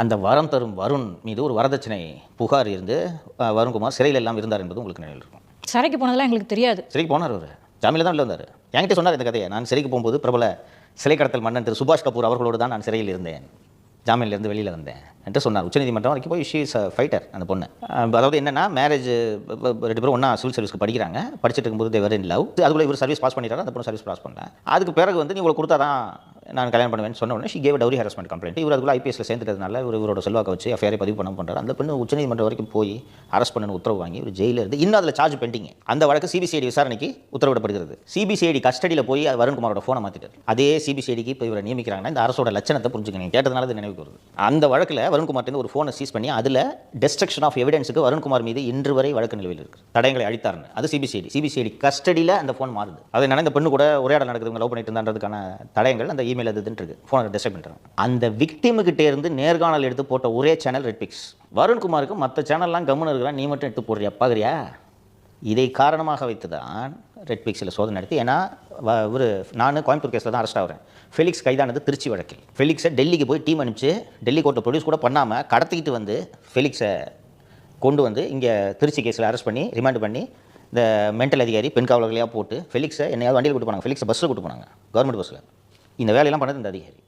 அந்த வரம் தரும் வருண் மீது ஒரு வரதட்சணை புகார் இருந்து வருண்குமார் சிறையில் எல்லாம் இருந்தார் என்பது உங்களுக்கு நினைவில் இருக்கும். சிறைக்கு போனதெல்லாம் எங்களுக்கு தெரியாது. சிறைக்கு போனார், அவர் ஜாமீனில் தான் இல்லை வந்தார். என்கிட்ட சொன்னார் இந்த கதையை. நான் சிறைக்கு போகும்போது பிரபல சிலை கடத்தல் மன்னன் திரு சுபாஷ் கபூர் அவர்களோடு தான் நான் சிறையில் இருந்தேன், ஜாமீன்லேருந்து வெளியில் வந்தேன் என்று சொன்னார். உச்சநீதிமன்றம் வரைக்கும் போய் ஷீ இஸ் ஃபைட்டர் அந்த பொண்ணு. அதாவது என்னென்னா, மேரேஜ் 2 பேரும் ஒன்றா சிவில் சர்வீஸ்க்கு படிக்கிறாங்க. படிச்சுட்டு இருக்கும்போது தேவர் இன் லவ். அதுக்குள்ளே இவர் சர்வீஸ் பாஸ் பண்ணிட்டாரு, அந்த பொண்ணு சர்வீஸ் பாஸ் பண்ணல. அதுக்கு பிறகு வந்து நீ இவ்வளோ கொடுத்தா தான் நான் கல்யாணம் பண்ணுவேன்னு சொன்ன உடனே she cave dowry harassment complaint. இவர் அதுக்குள்ள ஐபிஎஸ்ல சேர்ந்துட்டதுனால இவரோட செல்வாக்கை வச்சு எஃப்ஐஆரை பதிவு பண்ண பண்ணுறாரு. அந்த பெண்ணு உச்சநீதிமன்றம் வரைக்கும் போய் அரெஸ்ட் பண்ணணும் உத்தரவு வாங்கி ஒரு ஜெயிலில் இருந்து இன்னும் அதில் சார்ஜ் பெண்டிங். அந்த வழக்கு சிபிசிஐடி விசாரணைக்கு உத்தரவிடப்படுகிறது. சிபிசிஐடி கஸ்டடியில் போய் வருண்குமாரோட ஃபோனை மாற்றிட்டார். அதே சிபிசிஐடிக்கு இப்போ இவரை நியமிக்கிறாங்கன்னா இந்த அரசோட லட்சணத்தை புரிஞ்சுக்கணும். கேட்டதுனால அது நினைவுக்கு வருது. அந்த வழக்கில் வருண்குமார்ட்டு ஒரு ஃபோனை சீஸ் பண்ணி அதில் டெஸ்ட்ரக்ஷன் ஆஃப் எவிடன்ஸுக்கு வருண்குமார் மீது இன்று வரை வழக்கு நிலுவையில் இருக்குது. தடயங்களை அழித்தார்னு. அது சிபிசிஐடி கஸ்டடியில் அந்த ஃபோன் மாறுது. அது என்னன்னா, இந்த பெண்ணு கூட உரையாடல் நடக்குது, லவ் பண்ணிட்டு இருந்தான்றதுக்கான தடயங்கள் அந்த இமெயில் அதுன்னு இருக்கு. ஃபோனை டிஸ்டர்ப் பண்ணுறாங்க. அந்த விக்டிமுக்கிட்டே இருந்து நேர்காணல் எடுத்து போட்ட ஒரே சேனல் ரெட்பிக்ஸ். வருண்குமாருக்கு மற்ற சேனல்லாம் கம்முன்னு இருக்கிறான், நீ மட்டும் எடுத்து போடுறியா பாக்குறியா? இதை காரணமாக வைத்து தான் ரெட்பிக்ஸில் சோதனை நடத்தி. ஏன்னா நான் கோயம்புத்தூர் கேஸில் தான் அரெஸ்ட் ஆகிறேன். ஃபெலிக்ஸ் கைதானது திருச்சி வழக்கில். ஃபெலிக்ஸை டெல்லிக்கு போய் டீம் அனுப்பிச்சு டெல்லி கோர்ட்டை ப்ரொடியூஸ் கூட பண்ணாமல் கடத்திக்கிட்டு வந்து ஃபெலிக்ஸை கொண்டு வந்து இங்கே திருச்சி கேஸில் அரெஸ்ட் பண்ணி ரிமாண்ட் பண்ணி இந்த மென்டல் அதிகாரி பெண் காவலர்களையாக போட்டு ஃபெலிக்ஸை என்னையாவது வண்டியில் கூட்டு போனாங்க. ஃபெலிக்ஸை பஸ்ஸில் கூட்டு போனாங்க, கவர்மெண்ட் பஸ்ஸில். இந்த வேலையெல்லாம் பண்ணது இந்த அதிகாரி.